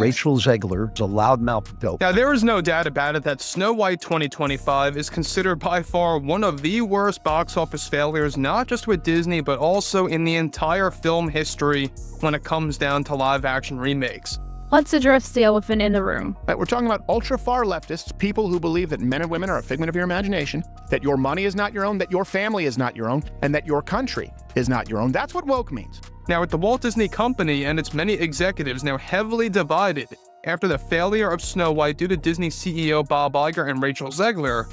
Rachel Zegler is a loudmouth dope. Now, there is no doubt about it that Snow White 2025 is considered by far one of the worst box office failures, not just with Disney, but also in the entire film history when it comes down to live-action remakes. Let's address the elephant in the room. Right, we're talking about ultra-far leftists, people who believe that men and women are a figment of your imagination, that your money is not your own, that your family is not your own, and that your country is not your own. That's what woke means. Now, with the Walt Disney Company and its many executives now heavily divided after the failure of Snow White due to Disney CEO Bob Iger and Rachel Zegler,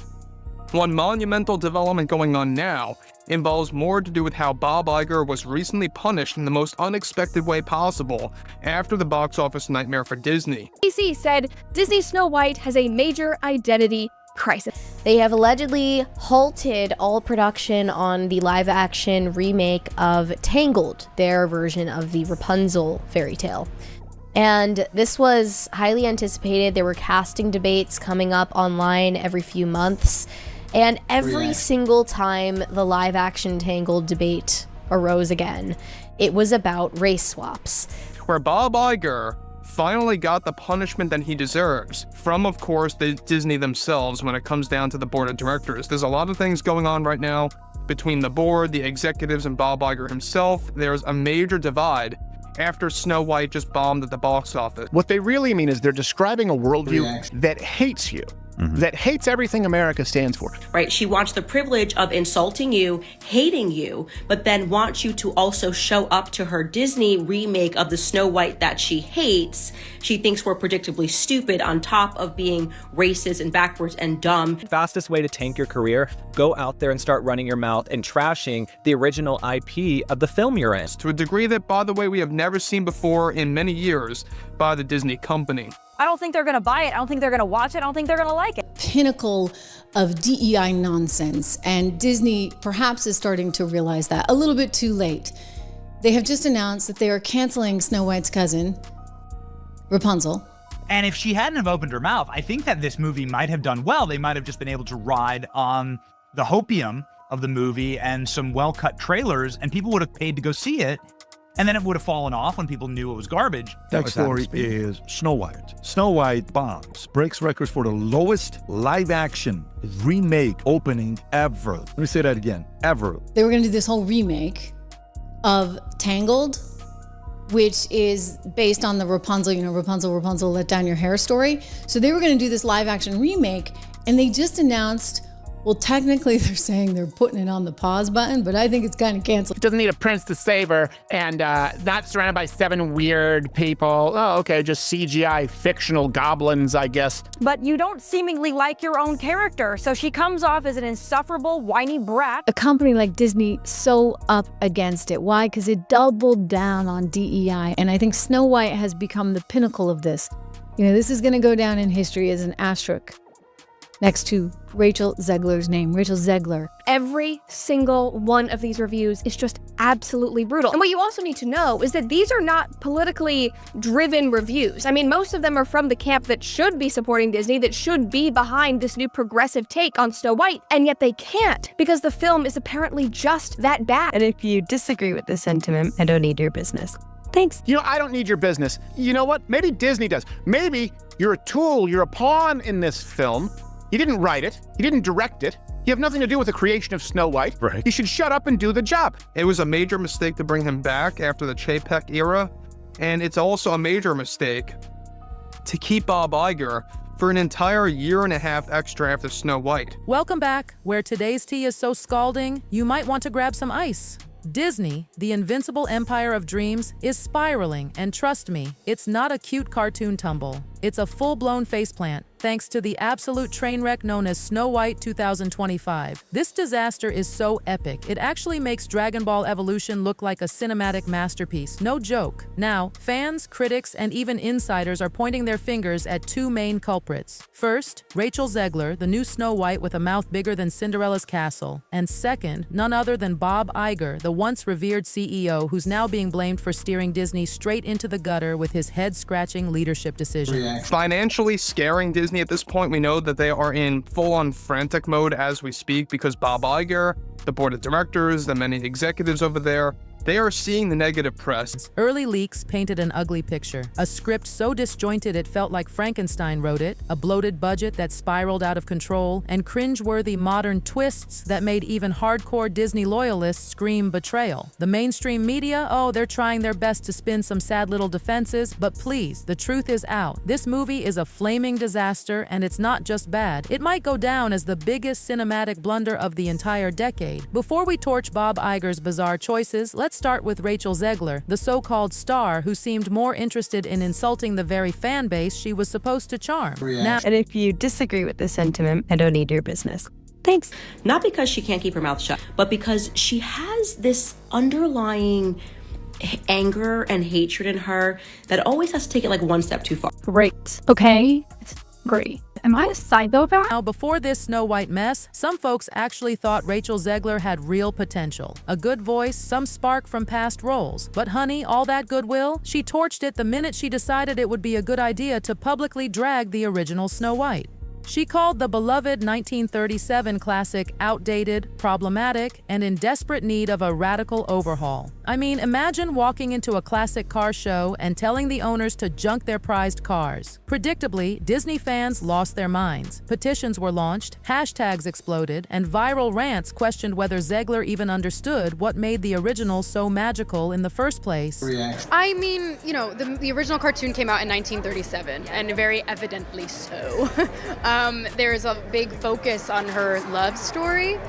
one monumental development going on now involves more to do with how Bob Iger was recently punished in the most unexpected way possible after the box office nightmare for Disney. DC said Disney Snow White has a major identity crisis. They have allegedly halted all production on the live-action remake of Tangled, their version of the Rapunzel fairy tale. And this was highly anticipated. There were casting debates coming up online every few months. And every single time the live-action Tangled debate arose again, it was about race swaps. Where Bob Iger finally got the punishment that he deserves from, of course, the Disney themselves when it comes down to the board of directors. There's a lot of things going on right now between the board, the executives, and Bob Iger himself. There's a major divide after Snow White just bombed at the box office. What they really mean is they're describing a worldview that hates you. That hates everything America stands for. Right? She wants the privilege of insulting you, hating you, but then wants you to also show up to her Disney remake of the Snow White that she hates. She thinks we're predictably stupid on top of being racist and backwards and dumb. Fastest way to tank your career, go out there and start running your mouth and trashing the original IP of the film you're in. To a degree that, by the way, we have never seen before in many years by the Disney company. I don't think they're going to buy it. I don't think they're going to watch it. I don't think they're going to like it. Pinnacle of DEI nonsense, and Disney perhaps is starting to realize that a little bit too late. They have just announced that they are canceling Snow White's cousin, Rapunzel. And if she hadn't have opened her mouth, I think that this movie might have done well. They might have just been able to ride on the hopium of the movie and some well-cut trailers, and people would have paid to go see it. And then it would have fallen off when people knew it was garbage. Next story is Snow White. Snow White bombs, breaks records for the lowest live-action remake opening ever. Let me say that again, ever. They were going to do this whole remake of Tangled, which is based on the Rapunzel, Rapunzel, let down your hair story. So they were going to do this live-action remake, and they just announced, well, technically they're saying they're putting it on the pause button, but I think it's kind of canceled. It doesn't need a prince to save her, and not surrounded by 7 weird people. Oh, okay, just CGI fictional goblins, I guess. But you don't seemingly like your own character, so she comes off as an insufferable, whiny brat. A company like Disney so up against it. Why? Because it doubled down on DEI, and I think Snow White has become the pinnacle of this. This is going to go down in history as an asterisk next to Rachel Zegler's name, Rachel Zegler. Every single one of these reviews is just absolutely brutal. And what you also need to know is that these are not politically driven reviews. I mean, most of them are from the camp that should be supporting Disney, that should be behind this new progressive take on Snow White, and yet they can't because the film is apparently just that bad. And if you disagree with this sentiment, I don't need your business. Thanks. I don't need your business. You know what? Maybe Disney does. Maybe you're a tool, you're a pawn in this film. You didn't write it. You didn't direct it. You have nothing to do with the creation of Snow White. Right. You should shut up and do the job. It was a major mistake to bring him back after the Chapek era, and it's also a major mistake to keep Bob Iger for an entire year and a half extra after Snow White. Welcome back, where today's tea is so scalding, you might want to grab some ice. Disney, the invincible empire of dreams, is spiraling, and trust me, it's not a cute cartoon tumble. It's a full-blown faceplant, thanks to the absolute train wreck known as Snow White 2025. This disaster is so epic, it actually makes Dragonball Evolution look like a cinematic masterpiece, no joke. Now, fans, critics, and even insiders are pointing their fingers at 2 main culprits. First, Rachel Zegler, the new Snow White with a mouth bigger than Cinderella's castle. And second, none other than Bob Iger, the once revered CEO who's now being blamed for steering Disney straight into the gutter with his head-scratching leadership decision. Financially scaring Disney at this point, we know that they are in full-on frantic mode as we speak because Bob Iger, the board of directors, the many executives over there They are seeing the negative press. Early leaks painted an ugly picture. A script so disjointed it felt like Frankenstein wrote it, a bloated budget that spiraled out of control, and cringe-worthy modern twists that made even hardcore Disney loyalists scream betrayal. The mainstream media, oh, they're trying their best to spin some sad little defenses, but please, the truth is out. This movie is a flaming disaster, and it's not just bad. It might go down as the biggest cinematic blunder of the entire decade. Before we torch Bob Iger's bizarre choices, let's start with Rachel Zegler, the so-called star who seemed more interested in insulting the very fan base she was supposed to charm. Now, And if you disagree with this sentiment, I don't need your business. Thanks. Not because she can't keep her mouth shut, but because she has this underlying anger and hatred in her that always has to take it like one step too far. Great. Okay. Great. Am I a psychopath? Now, before this Snow White mess, some folks actually thought Rachel Zegler had real potential. A good voice, some spark from past roles. But honey, all that goodwill, she torched it the minute she decided it would be a good idea to publicly drag the original Snow White. She called the beloved 1937 classic outdated, problematic, and in desperate need of a radical overhaul. I mean, imagine walking into a classic car show and telling the owners to junk their prized cars. Predictably, Disney fans lost their minds. Petitions were launched, hashtags exploded, and viral rants questioned whether Zegler even understood what made the original so magical in the first place. I mean, you know, the original cartoon came out in 1937, and very evidently so. There's a big focus on her love story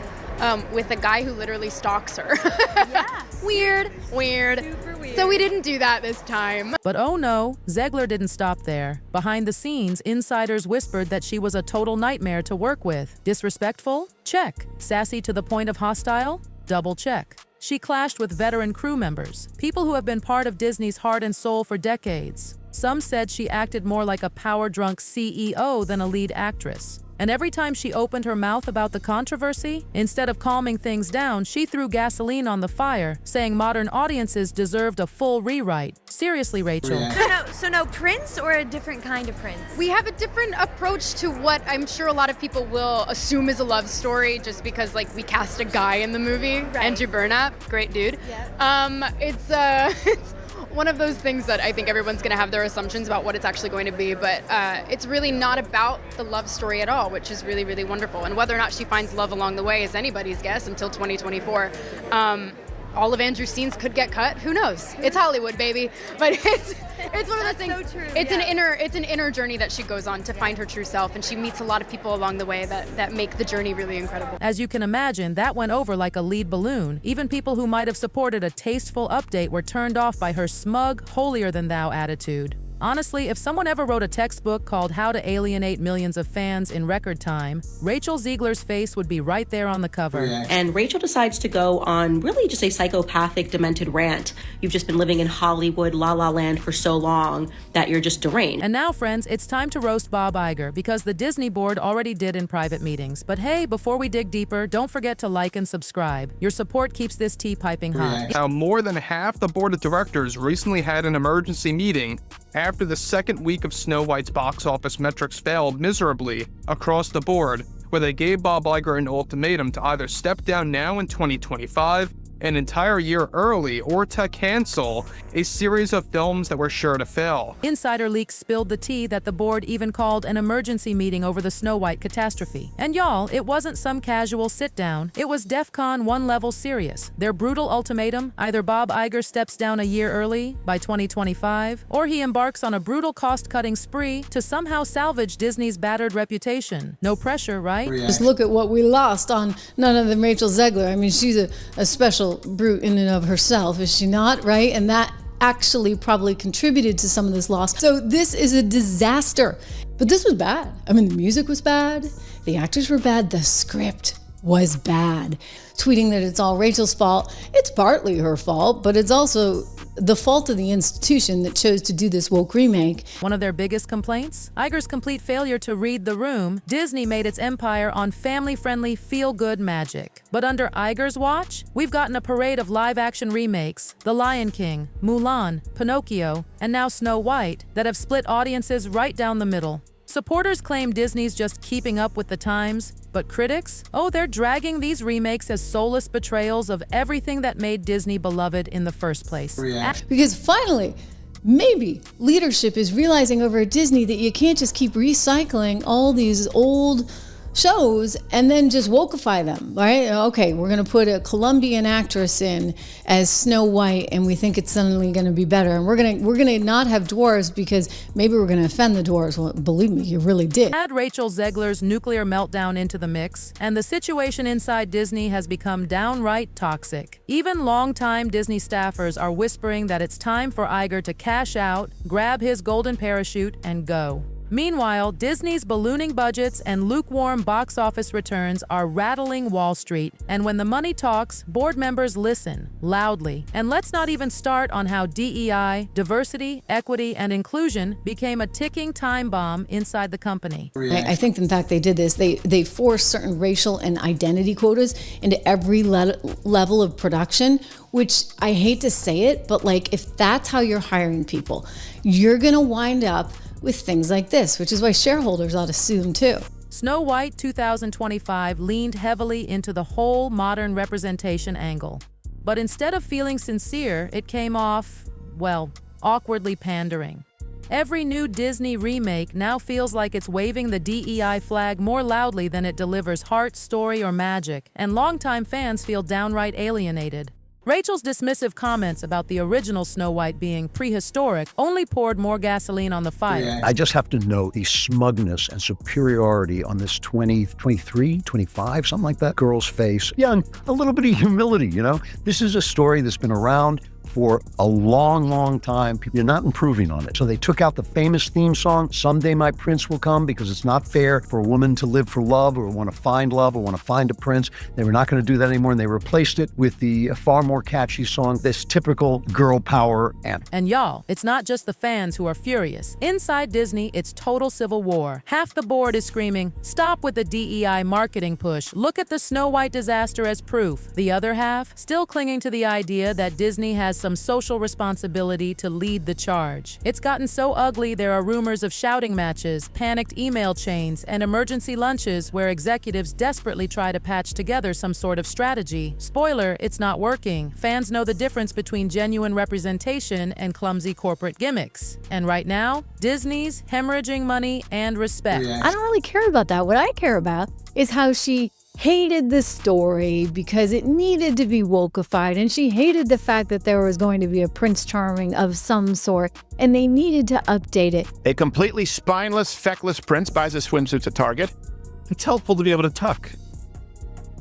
with a guy who literally stalks her. Yeah. Weird. Super weird. So we didn't do that this time. But oh no, Zegler didn't stop there. Behind the scenes, insiders whispered that she was a total nightmare to work with. Disrespectful? Check. Sassy to the point of hostile? Double check. She clashed with veteran crew members, people who have been part of Disney's heart and soul for decades. Some said she acted more like a power-drunk CEO than a lead actress. And every time she opened her mouth about the controversy, instead of calming things down, she threw gasoline on the fire, saying modern audiences deserved a full rewrite. Seriously, Rachel. So no Prince or a different kind of Prince? We have a different approach to what I'm sure a lot of people will assume is a love story just because, like, we cast a guy in the movie. Right. Andrew Burnap, great dude. Yep. It's one of those things that I think everyone's going to have their assumptions about what it's actually going to be, but it's really not about the love story at all, which is really, really wonderful. And whether or not she finds love along the way is anybody's guess until 2024. All of Andrew's scenes could get cut. Who knows? It's Hollywood, baby. But it's one of those things. So true, it's an inner journey that she goes on to find her true self, and she meets a lot of people along the way that make the journey really incredible. As you can imagine, that went over like a lead balloon. Even people who might have supported a tasteful update were turned off by her smug, holier-than-thou attitude. Honestly, if someone ever wrote a textbook called How to Alienate Millions of Fans in Record Time, Rachel Zegler's face would be right there on the cover. And Rachel decides to go on really just a psychopathic, demented rant. You've just been living in Hollywood, La La Land for so long that you're just deranged. And now, friends, it's time to roast Bob Iger, because the Disney board already did in private meetings. But hey, before we dig deeper, don't forget to like and subscribe. Your support keeps this tea piping hot. Now, more than half the board of directors recently had an emergency meeting after the second week of Snow White's box office metrics failed miserably across the board, where they gave Bob Iger an ultimatum to either step down now in 2025, an entire year early, or to cancel a series of films that were sure to fail. Insider leaks spilled the tea that the board even called an emergency meeting over the Snow White catastrophe. And y'all, it wasn't some casual sit-down. It was DEFCON 1 level serious. Their brutal ultimatum: either Bob Iger steps down a year early, by 2025, or he embarks on a brutal cost-cutting spree to somehow salvage Disney's battered reputation. No pressure, right? Just look at what we lost on none other than Rachel Zegler. I mean, she's a special brute in and of herself, is she not? Right? And that actually probably contributed to some of this loss. So this is a disaster. But this was bad. I mean, the music was bad, the actors were bad, the script was bad. Tweeting that it's all Rachel's fault, it's partly her fault, but it's also the fault of the institution that chose to do this woke remake. One of their biggest complaints? Iger's complete failure to read the room. Disney made its empire on family-friendly, feel-good magic. But under Iger's watch, we've gotten a parade of live-action remakes: The Lion King, Mulan, Pinocchio, and now Snow White, that have split audiences right down the middle. Supporters claim Disney's just keeping up with the times, but critics? Oh, they're dragging these remakes as soulless betrayals of everything that made Disney beloved in the first place. Because finally, maybe leadership is realizing over at Disney that you can't just keep recycling all these old shows and then just wokeify them, right? Okay, we're going to put a Colombian actress in as Snow White and we think it's suddenly going to be better. And we're going to not have dwarves because maybe we're going to offend the dwarves. Well, believe me, you really did. Add Rachel Zegler's nuclear meltdown into the mix, and the situation inside Disney has become downright toxic. Even longtime Disney staffers are whispering that it's time for Iger to cash out, grab his golden parachute, and go. Meanwhile, Disney's ballooning budgets and lukewarm box office returns are rattling Wall Street, and when the money talks, board members listen loudly. And let's not even start on how DEI, diversity, equity, and inclusion became a ticking time bomb inside the company. I think, in fact, they did this. They forced certain racial and identity quotas into every level of production, which I hate to say it, but like if that's how you're hiring people, you're going to wind up with things like this, which is why shareholders ought to sue them too. Snow White 2025 leaned heavily into the whole modern representation angle. But instead of feeling sincere, it came off, well, awkwardly pandering. Every new Disney remake now feels like it's waving the DEI flag more loudly than it delivers heart, story, or magic, and longtime fans feel downright alienated. Rachel's dismissive comments about the original Snow White being prehistoric only poured more gasoline on the fire. I just have to note the smugness and superiority on this 23, 25, something like that, girl's face. Yeah, and a little bit of humility, you know? This is a story that's been around for a long, long time. You're not improving on it. So they took out the famous theme song, Someday My Prince Will Come, because it's not fair for a woman to live for love or want to find love or want to find a prince. They were not going to do that anymore, and they replaced it with the far more catchy song, this typical girl power anthem. And y'all, it's not just the fans who are furious. Inside Disney, it's total civil war. Half the board is screaming, stop with the DEI marketing push. Look at the Snow White disaster as proof. The other half, still clinging to the idea that Disney has some social responsibility to lead the charge. It's gotten so ugly there are rumors of shouting matches, panicked email chains, and emergency lunches where executives desperately try to patch together some sort of strategy. Spoiler, it's not working. Fans know the difference between genuine representation and clumsy corporate gimmicks. And right now, Disney's hemorrhaging money and respect. I don't really care about that. What I care about is how she hated the story because it needed to be wokeified, and she hated the fact that there was going to be a Prince Charming of some sort, and they needed to update it. A completely spineless, feckless prince buys a swimsuit at Target. It's helpful to be able to tuck.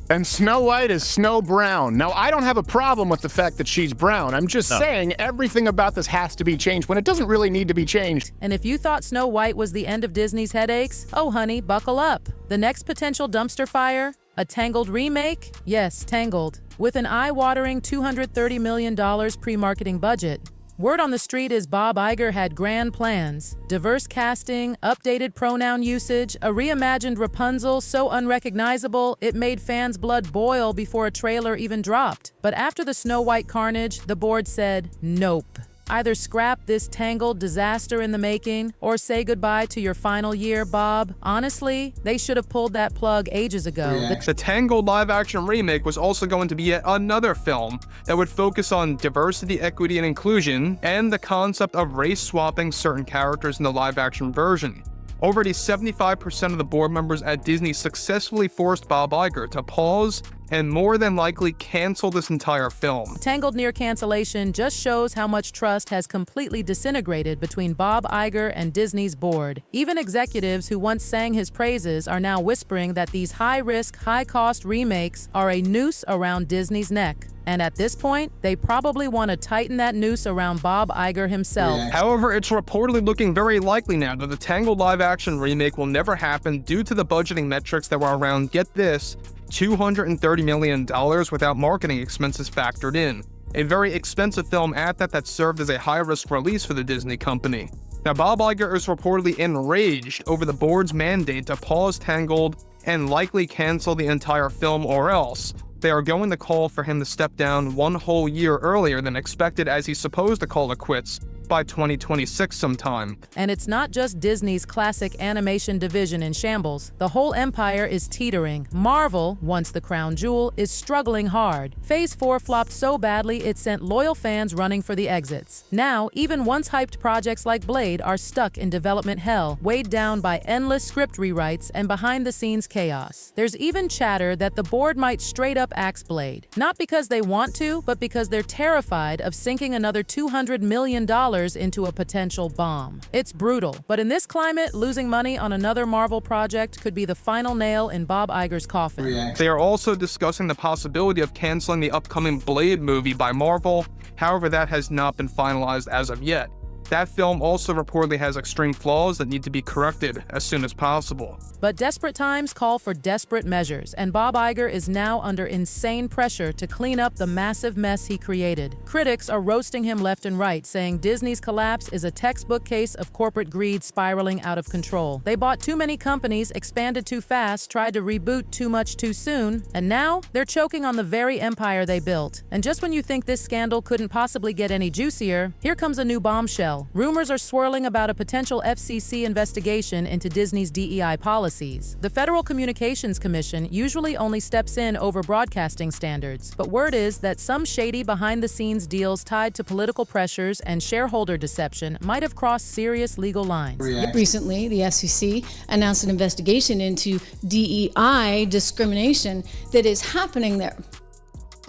And Snow White is Snow Brown. Now, I don't have a problem with the fact that she's brown. I'm just saying everything about this has to be changed when it doesn't really need to be changed. And if you thought Snow White was the end of Disney's headaches, oh honey, buckle up. The next potential dumpster fire? A Tangled remake? Yes, Tangled. With an eye-watering $230 million pre-marketing budget. Word on the street is Bob Iger had grand plans. Diverse casting, updated pronoun usage, a reimagined Rapunzel so unrecognizable it made fans' blood boil before a trailer even dropped. But after the Snow White carnage, the board said, nope. Either scrap this Tangled disaster in the making, or say goodbye to your final year, Bob. Honestly, they should have pulled that plug ages ago. The Tangled live-action remake was also going to be yet another film that would focus on diversity, equity, and inclusion, and the concept of race-swapping certain characters in the live-action version. Already 75% of the board members at Disney successfully forced Bob Iger to pause and more than likely cancel this entire film. Tangled near cancellation just shows how much trust has completely disintegrated between Bob Iger and Disney's board. Even executives who once sang his praises are now whispering that these high-risk, high-cost remakes are a noose around Disney's neck. And at this point, they probably want to tighten that noose around Bob Iger himself. However, it's reportedly looking very likely now that the Tangled live-action remake will never happen due to the budgeting metrics that were around, get this, $230 million without marketing expenses factored in. A very expensive film at that served as a high-risk release for the Disney company. Now, Bob Iger is reportedly enraged over the board's mandate to pause Tangled and likely cancel the entire film, or else they are going to call for him to step down one whole year earlier than expected, as he's supposed to call it quits by 2026 sometime. And it's not just Disney's classic animation division in shambles. The whole empire is teetering. Marvel, once the crown jewel, is struggling hard. Phase 4 flopped so badly it sent loyal fans running for the exits. Now, even once hyped projects like Blade are stuck in development hell, weighed down by endless script rewrites and behind-the-scenes chaos. There's even chatter that the board might straight up axe Blade. Not because they want to, but because they're terrified of sinking another $200 million into a potential bomb. It's brutal, but in this climate, losing money on another Marvel project could be the final nail in Bob Iger's coffin. They are also discussing the possibility of canceling the upcoming Blade movie by Marvel. However, that has not been finalized as of yet. That film also reportedly has extreme flaws that need to be corrected as soon as possible. But desperate times call for desperate measures, and Bob Iger is now under insane pressure to clean up the massive mess he created. Critics are roasting him left and right, saying Disney's collapse is a textbook case of corporate greed spiraling out of control. They bought too many companies, expanded too fast, tried to reboot too much too soon, and now they're choking on the very empire they built. And just when you think this scandal couldn't possibly get any juicier, here comes a new bombshell. Rumors are swirling about a potential FCC investigation into Disney's DEI policies. The Federal Communications Commission usually only steps in over broadcasting standards, but word is that some shady behind-the-scenes deals tied to political pressures and shareholder deception might have crossed serious legal lines. Recently, the FCC announced an investigation into DEI discrimination that is happening there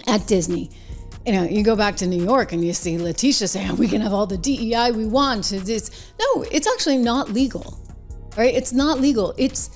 at Disney. You know, you go back to New York and you see Letitia saying, we can have all the DEI we want. No, it's actually not legal, right? It's not legal. It's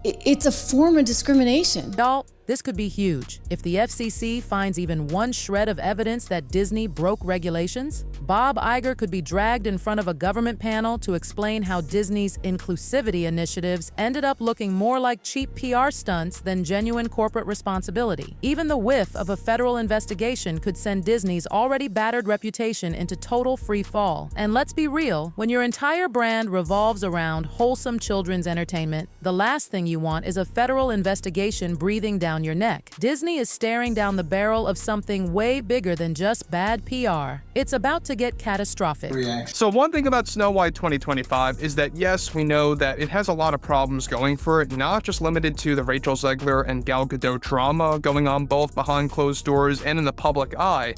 a form of discrimination. Y'all, this could be huge. If the FCC finds even one shred of evidence that Disney broke regulations, Bob Iger could be dragged in front of a government panel to explain how Disney's inclusivity initiatives ended up looking more like cheap PR stunts than genuine corporate responsibility. Even the whiff of a federal investigation could send Disney's already battered reputation into total free fall. And let's be real, when your entire brand revolves around wholesome children's entertainment, the last thing you want is a federal investigation breathing down your neck. Disney is staring down the barrel of something way bigger than just bad PR. It's about to get catastrophic. So one thing about Snow White 2025 is that yes, we know that it has a lot of problems going for it, not just limited to the Rachel Zegler and Gal Gadot drama going on both behind closed doors and in the public eye.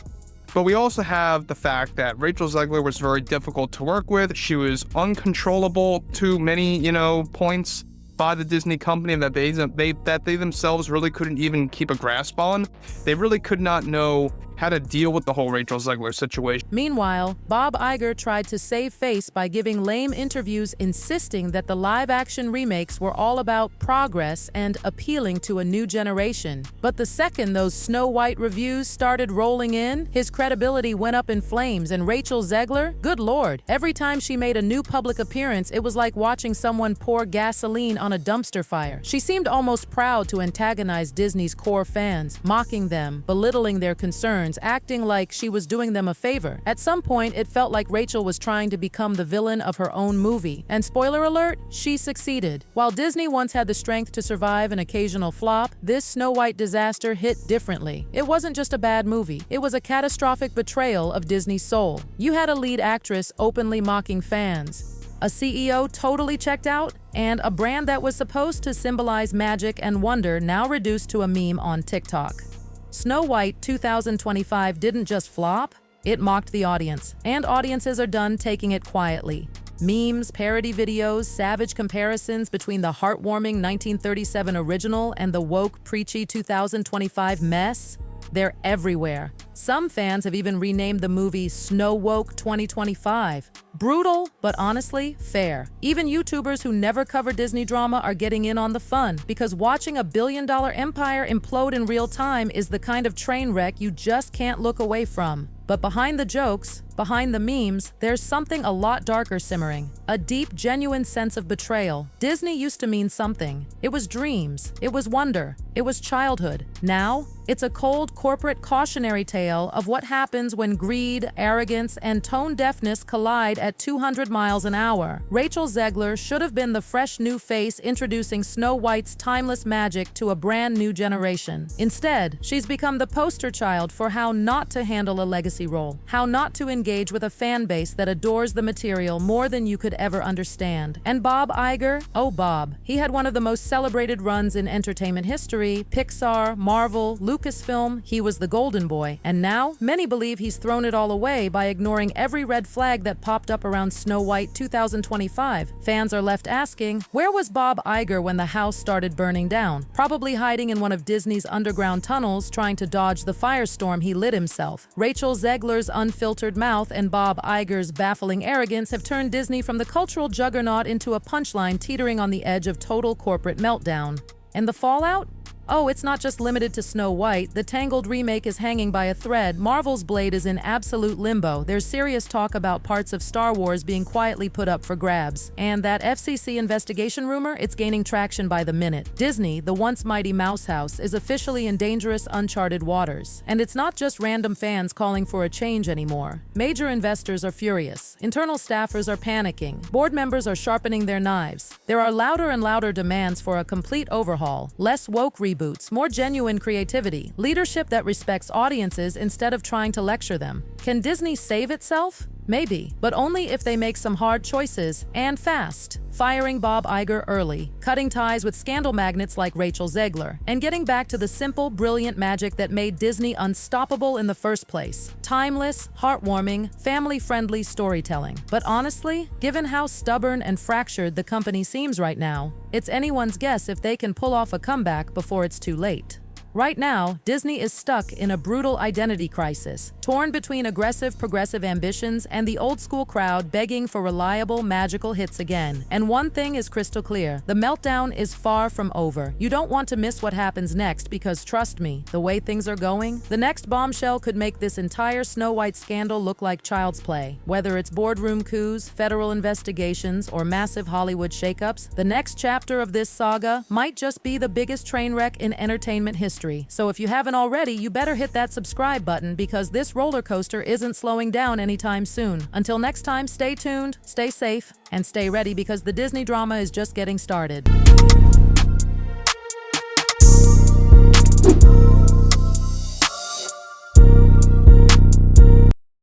But we also have the fact that Rachel Zegler was very difficult to work with. She was uncontrollable to many, points by the Disney company that they themselves really couldn't even keep a grasp on. They really could not know how to deal with the whole Rachel Zegler situation. Meanwhile, Bob Iger tried to save face by giving lame interviews insisting that the live-action remakes were all about progress and appealing to a new generation. But the second those Snow White reviews started rolling in, his credibility went up in flames, and Rachel Zegler, good lord, every time she made a new public appearance, it was like watching someone pour gasoline on a dumpster fire. She seemed almost proud to antagonize Disney's core fans, mocking them, belittling their concerns, acting like she was doing them a favor. At some point, it felt like Rachel was trying to become the villain of her own movie. And spoiler alert, she succeeded. While Disney once had the strength to survive an occasional flop, this Snow White disaster hit differently. It wasn't just a bad movie. It was a catastrophic betrayal of Disney's soul. You had a lead actress openly mocking fans, a CEO totally checked out, and a brand that was supposed to symbolize magic and wonder now reduced to a meme on TikTok. Snow White 2025 didn't just flop, it mocked the audience, and audiences are done taking it quietly. Memes, parody videos, savage comparisons between the heartwarming 1937 original and the woke, preachy 2025 mess, they're everywhere. Some fans have even renamed the movie Snow Woke 2025. Brutal, but honestly, fair. Even YouTubers who never cover Disney drama are getting in on the fun, because watching a billion-dollar empire implode in real time is the kind of train wreck you just can't look away from. But behind the jokes, behind the memes, there's something a lot darker simmering. A deep, genuine sense of betrayal. Disney used to mean something. It was dreams. It was wonder. It was childhood. Now, It's a cold corporate cautionary tale of what happens when greed, arrogance, and tone deafness collide at 200 miles an hour. Rachel Zegler should have been the fresh new face introducing Snow White's timeless magic to a brand new generation. Instead, she's become the poster child for how not to handle a legacy role, how not to engage with a fan base that adores the material more than you could ever understand. And Bob Iger? Oh, Bob. He had one of the most celebrated runs in entertainment history, Pixar, Marvel, Lucasfilm. He was the golden boy. And now, many believe he's thrown it all away by ignoring every red flag that popped up around Snow White 2025. Fans are left asking, where was Bob Iger when the house started burning down? Probably hiding in one of Disney's underground tunnels, trying to dodge the firestorm he lit himself. Rachel Zegler's unfiltered mouth and Bob Iger's baffling arrogance have turned Disney from the cultural juggernaut into a punchline teetering on the edge of total corporate meltdown. And the fallout? Oh, it's not just limited to Snow White. The Tangled remake is hanging by a thread. Marvel's Blade is in absolute limbo. There's serious talk about parts of Star Wars being quietly put up for grabs. And that FCC investigation rumor, it's gaining traction by the minute. Disney, the once mighty mouse house, is officially in dangerous, uncharted waters. And it's not just random fans calling for a change anymore. Major investors are furious. Internal staffers are panicking. Board members are sharpening their knives. There are louder and louder demands for a complete overhaul, less woke reboots, more genuine creativity, leadership that respects audiences instead of trying to lecture them. Can Disney save itself? Maybe, but only if they make some hard choices, and fast. Firing Bob Iger early, cutting ties with scandal magnates like Rachel Zegler, and getting back to the simple, brilliant magic that made Disney unstoppable in the first place. Timeless, heartwarming, family-friendly storytelling. But honestly, given how stubborn and fractured the company seems right now, it's anyone's guess if they can pull off a comeback before it's too late. Right now, Disney is stuck in a brutal identity crisis, torn between aggressive, progressive ambitions and the old-school crowd begging for reliable, magical hits again. And one thing is crystal clear: the meltdown is far from over. You don't want to miss what happens next because, trust me, the way things are going, the next bombshell could make this entire Snow White scandal look like child's play. Whether it's boardroom coups, federal investigations, or massive Hollywood shakeups, the next chapter of this saga might just be the biggest train wreck in entertainment history. So if you haven't already, you better hit that subscribe button because this roller coaster isn't slowing down anytime soon. Until next time, stay tuned, stay safe, and stay ready because the Disney drama is just getting started.